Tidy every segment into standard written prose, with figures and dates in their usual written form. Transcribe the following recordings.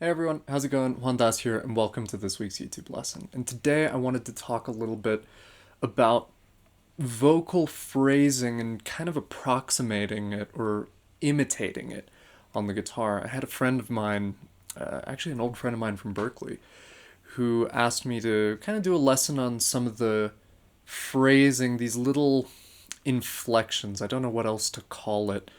Hey everyone, how's it going? Juan Dhas here, and welcome to this week's YouTube lesson. And today I wanted to talk a little bit about vocal phrasing and kind of approximating it or imitating it on the guitar. I had a friend of mine, actually an old friend of mine from Berkeley, who asked me to kind of do a lesson on some of the phrasing, these little inflections. I don't know what else to call it.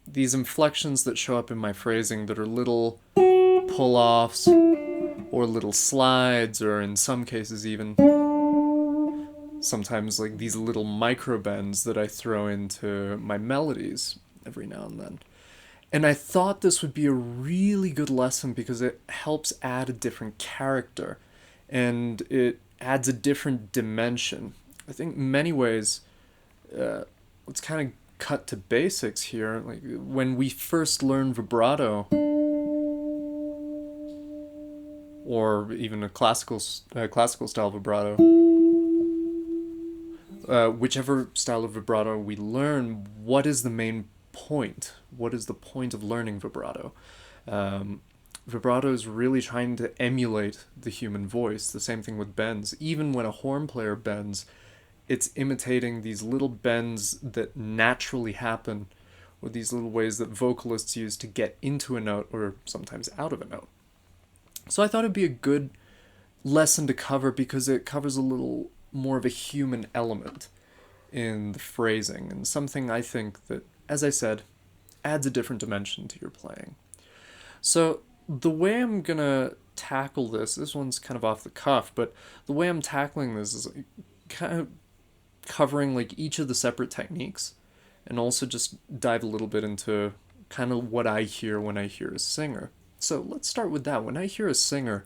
These inflections that show up in my phrasing that are little pull-offs or little slides, or in some cases even sometimes like these little micro bends that I throw into my melodies every now and then. And I thought this would be a really good lesson because it helps add a different character and it adds a different dimension. I think in many ways, let's kind of cut to basics here. Like when we first learn vibrato, or even a classical style vibrato, whichever style of vibrato we learn, what is the main point? What is the point of learning vibrato? Vibrato is really trying to emulate the human voice. The same thing with bends. Even when a horn player bends, it's imitating these little bends that naturally happen, or these little ways that vocalists use to get into a note or sometimes out of a note. So I thought it'd be a good lesson to cover because it covers a little more of a human element in the phrasing, and something I think that, as I said, adds a different dimension to your playing. So the way I'm gonna tackle this one's kind of off the cuff, but the way I'm tackling this is kind of covering like each of the separate techniques, and also just dive a little bit into kind of what I hear when I hear a singer. So let's start with that. When I hear a singer,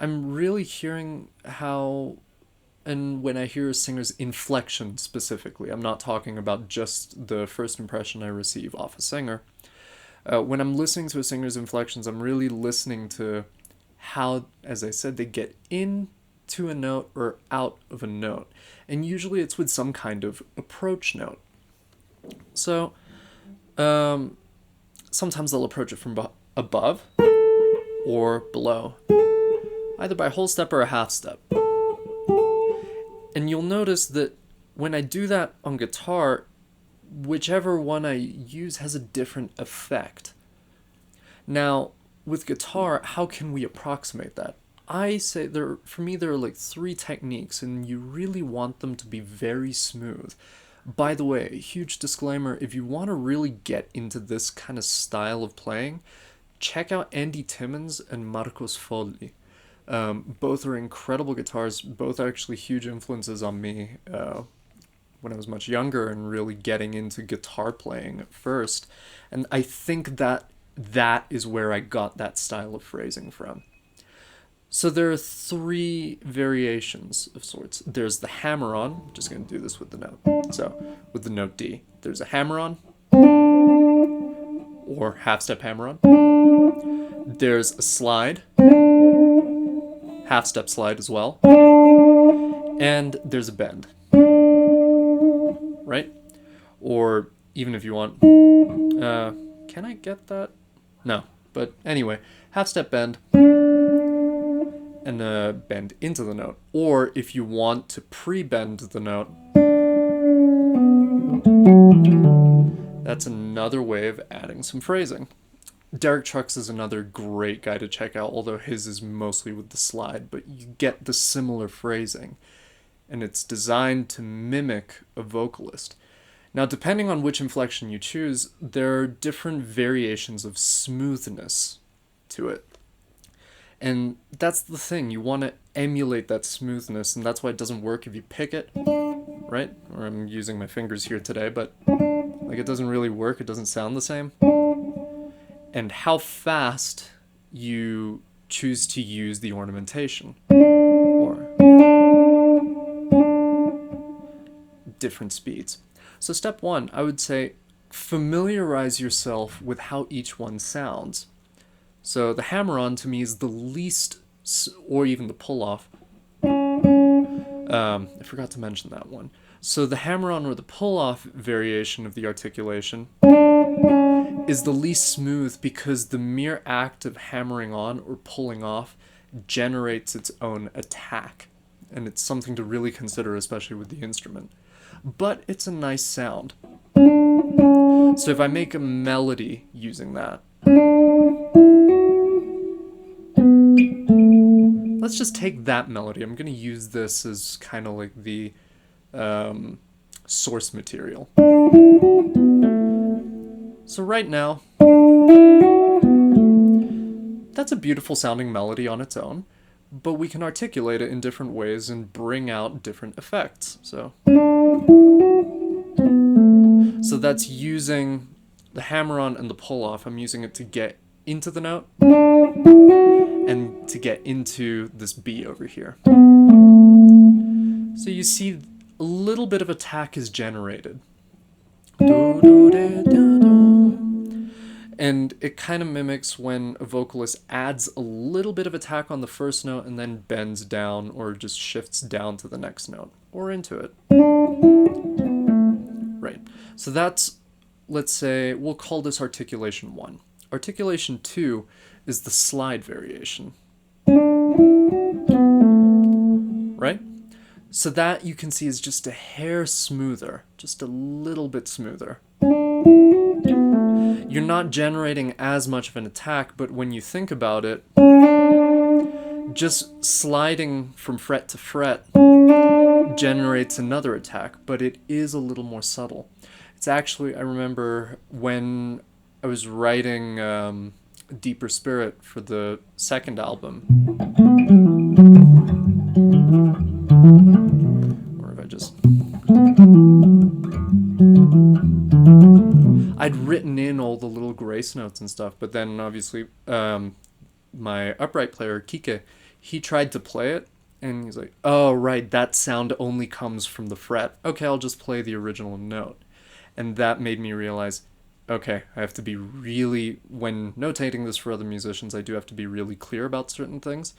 I'm really hearing how, and when I hear a singer's inflection specifically, I'm not talking about just the first impression I receive off a singer. When I'm listening to a singer's inflections, I'm really listening to how, as I said, they get into a note or out of a note. And usually it's with some kind of approach note. So sometimes they'll approach it from above or below, either by a whole step or a half step. And you'll notice that when I do that on guitar, whichever one I use has a different effect. Now, with guitar, how can we approximate that? I say for me there are like 3 techniques, and you really want them to be very smooth. By the way, a huge disclaimer, if you want to really get into this kind of style of playing, check out Andy Timmons and Marcos Folli. Both are incredible guitars, both are actually huge influences on me when I was much younger and really getting into guitar playing at first. And I think that is where I got that style of phrasing from. So there are 3 variations of sorts. There's the hammer-on. I'm just going to do this with the note. So with the note D, there's a hammer-on, or half-step hammer-on. There's a slide, half-step slide as well, and there's a bend, right? Or even if you want, can I get that? No, but anyway, half-step bend, and a bend into the note. Or if you want to pre-bend the note, that's another way of adding some phrasing. Derek Trucks is another great guy to check out, although his is mostly with the slide, but you get the similar phrasing, and it's designed to mimic a vocalist. Now, depending on which inflection you choose, there are different variations of smoothness to it. And that's the thing, you want to emulate that smoothness, and that's why it doesn't work if you pick it, right? Or I'm using my fingers here today, but like it doesn't really work, it doesn't sound the same. And how fast you choose to use the ornamentation, or different speeds. So step 1, I would say familiarize yourself with how each one sounds. So the hammer-on to me is the least, or even the pull-off. I forgot to mention that one. So the hammer-on or the pull-off variation of the articulation is the least smooth because the mere act of hammering on or pulling off generates its own attack. And it's something to really consider, especially with the instrument. But it's a nice sound. So if I make a melody using that, let's just take that melody. I'm going to use this as kind of like the source material. So right now, that's a beautiful sounding melody on its own, but we can articulate it in different ways and bring out different effects. So that's using the hammer-on and the pull-off. I'm using it to get into the note and to get into this B over here. So you see a little bit of attack is generated. And it kind of mimics when a vocalist adds a little bit of attack on the first note and then bends down or just shifts down to the next note or into it. Right. So that's, let's say, we'll call this articulation 1. Articulation 2 is the slide variation. Right? So that you can see is just a hair smoother, just a little bit smoother. You're not generating as much of an attack, but when you think about it, just sliding from fret to fret generates another attack, but it is a little more subtle. It's actually, I remember when I was writing Deeper Spirit for the second album, or if I just... I'd written in all the little grace notes and stuff, but then obviously my upright player, Kike, he tried to play it, and he's like, oh, right, that sound only comes from the fret. Okay, I'll just play the original note. And that made me realize, okay, I have to be really, when notating this for other musicians, I do have to be really clear about certain things,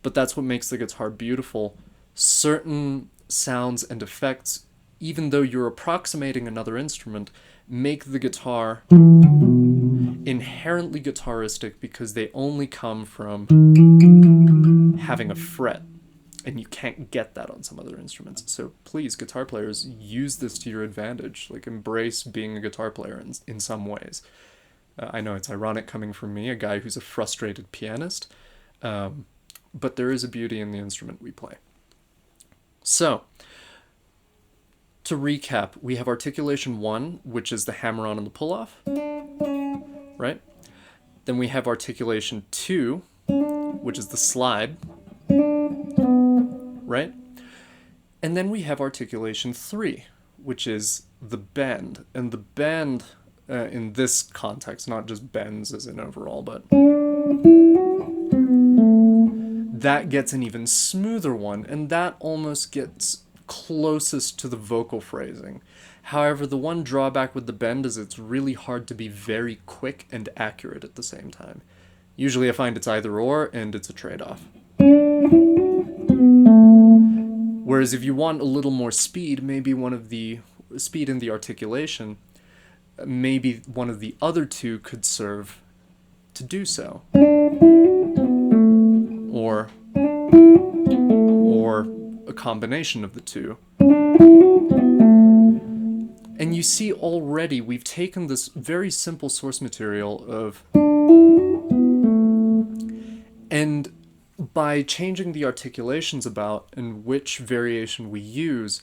but that's what makes the guitar beautiful. Certain sounds and effects, even though you're approximating another instrument, make the guitar inherently guitaristic because they only come from having a fret, and you can't get that on some other instruments. So please, guitar players, use this to your advantage. Like, embrace being a guitar player in some ways. I know it's ironic coming from me, a guy who's a frustrated pianist, but there is a beauty in the instrument we play. So, to recap, we have articulation 1, which is the hammer-on and the pull-off, right? Then we have articulation 2, which is the slide, right? And then we have articulation 3, which is the bend. And the bend, in this context, not just bends as in overall, but that gets an even smoother one, and that almost gets closest to the vocal phrasing. However, the one drawback with the bend is it's really hard to be very quick and accurate at the same time. Usually I find it's either or, and it's a trade-off. Whereas if you want a little more speed, maybe one of the speed in the articulation, maybe one of the other two could serve to do so. Or a combination of the two. And you see already we've taken this very simple source material and by changing the articulations about and which variation we use,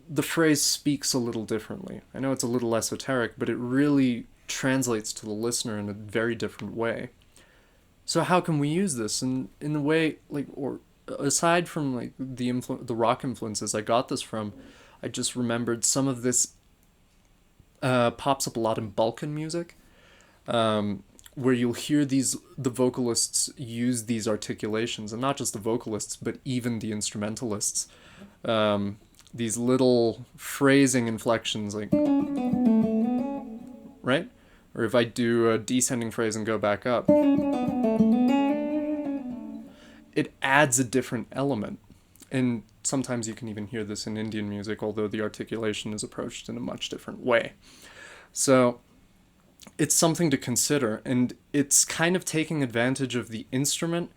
the phrase speaks a little differently. I know it's a little esoteric, but it really translates to the listener in a very different way. So how can we use this in a way, like, or aside from like the rock influences I got this from, I just remembered some of this pops up a lot in Balkan music, where you'll hear the vocalists use these articulations, and not just the vocalists, but even the instrumentalists. These little phrasing inflections, like, right? Or if I do a descending phrase and go back up, it adds a different element. And sometimes you can even hear this in Indian music, although the articulation is approached in a much different way. So it's something to consider, and it's kind of taking advantage of the instrument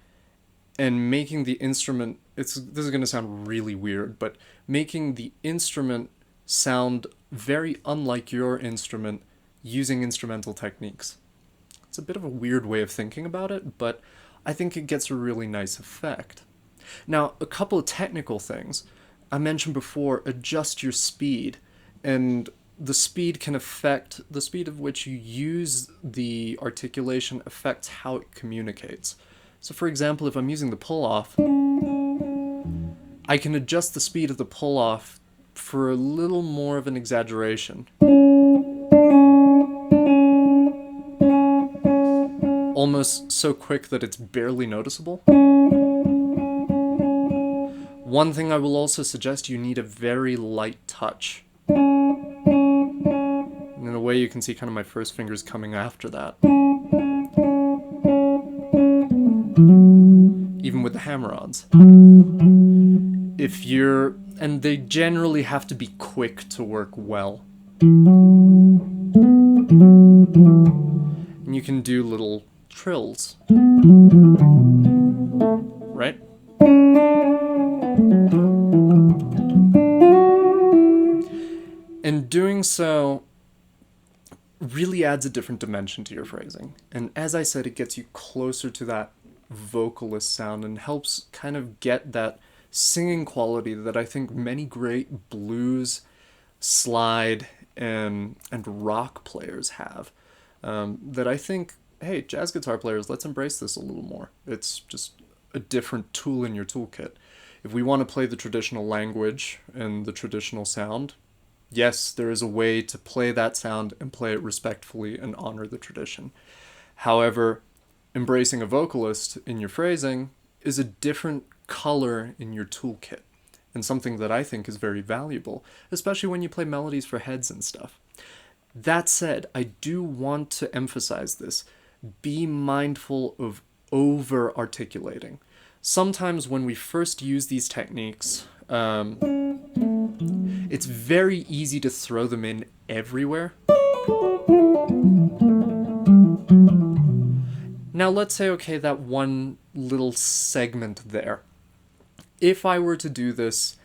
and making the instrument, this is going to sound really weird, but making the instrument sound very unlike your instrument using instrumental techniques. It's a bit of a weird way of thinking about it, but I think it gets a really nice effect. Now, a couple of technical things. I mentioned before, adjust your speed, and the speed can affect, the speed of which you use the articulation affects how it communicates. So for example, if I'm using the pull-off, I can adjust the speed of the pull-off for a little more of an exaggeration. Almost so quick that it's barely noticeable. One thing I will also suggest, you need a very light touch. And in a way you can see kind of my first fingers coming after that. Even with the hammer-ons. And they generally have to be quick to work well. And you can do little trills. Right? And doing so really adds a different dimension to your phrasing. And as I said, it gets you closer to that vocalist sound and helps kind of get that singing quality that I think many great blues, slide, and rock players have. That I think, hey, jazz guitar players, let's embrace this a little more. It's just a different tool in your toolkit. If we want to play the traditional language and the traditional sound, yes, there is a way to play that sound and play it respectfully and honor the tradition. However, embracing a vocalist in your phrasing is a different color in your toolkit, and something that I think is very valuable, especially when you play melodies for heads and stuff. That said, I do want to emphasize this. Be mindful of over-articulating. Sometimes when we first use these techniques, it's very easy to throw them in everywhere. Now let's say, okay, that one little segment there. If I were to do this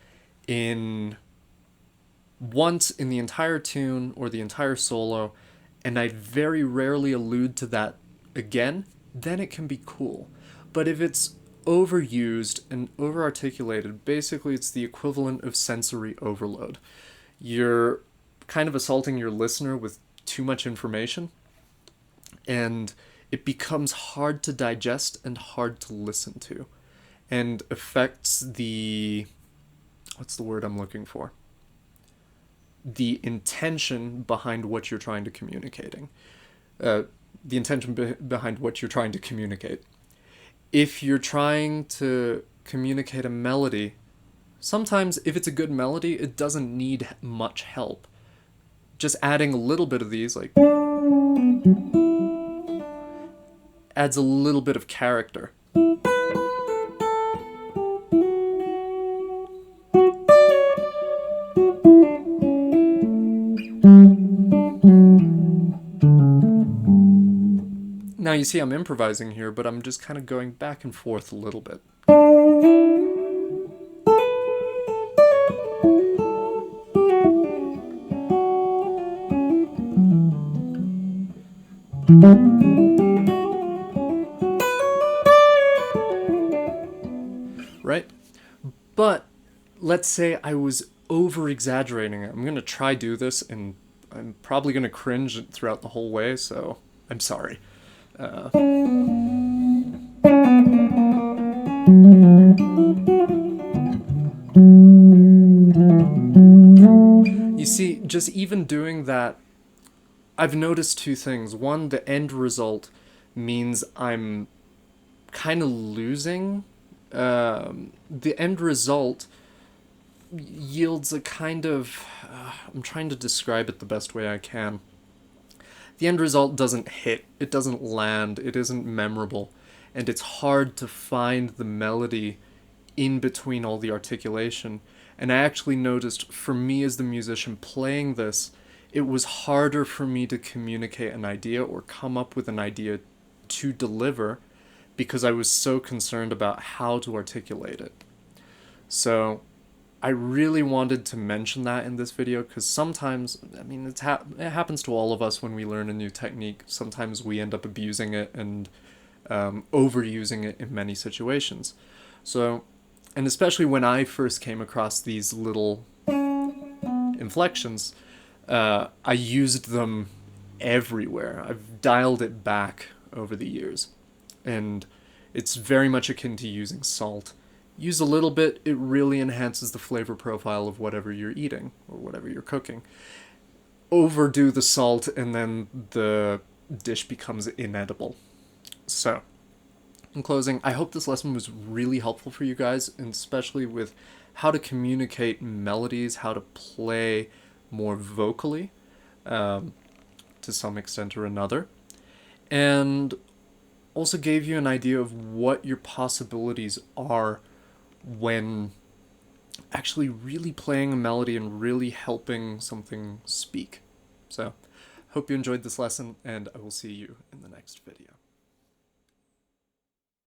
once in the entire tune or the entire solo, and I very rarely allude to that again, then it can be cool. But if it's overused and over-articulated, basically it's the equivalent of sensory overload. You're kind of assaulting your listener with too much information, and it becomes hard to digest and hard to listen to, and affects what's the word I'm looking for? The intention behind what you're trying to communicating. Behind what you're trying to communicate. If you're trying to communicate a melody, sometimes if it's a good melody, it doesn't need much help. Just adding a little bit of these, like, adds a little bit of character. Now you see I'm improvising here, but I'm just kind of going back and forth a little bit. Right? But let's say I was over-exaggerating it. I'm going to try do this, and I'm probably going to cringe throughout the whole way, so I'm sorry. You see, just even doing that, I've noticed two things. One, the end result means I'm kind of losing. The end result yields a kind of... I'm trying to describe it the best way I can. The end result doesn't hit, it doesn't land, it isn't memorable, and it's hard to find the melody in between all the articulation. And I actually noticed, for me as the musician playing this, it was harder for me to communicate an idea or come up with an idea to deliver because I was so concerned about how to articulate it. So I really wanted to mention that in this video because sometimes, I mean, it happens to all of us when we learn a new technique. Sometimes we end up abusing it and overusing it in many situations. So, and especially when I first came across these little inflections, I used them everywhere. I've dialed it back over the years, and it's very much akin to using salt. Use a little bit, it really enhances the flavor profile of whatever you're eating or whatever you're cooking. Overdo the salt and then the dish becomes inedible. So, in closing, I hope this lesson was really helpful for you guys, and especially with how to communicate melodies, how to play more vocally, to some extent or another, and also gave you an idea of what your possibilities are when actually really playing a melody and really helping something speak. So, hope you enjoyed this lesson, and I will see you in the next video.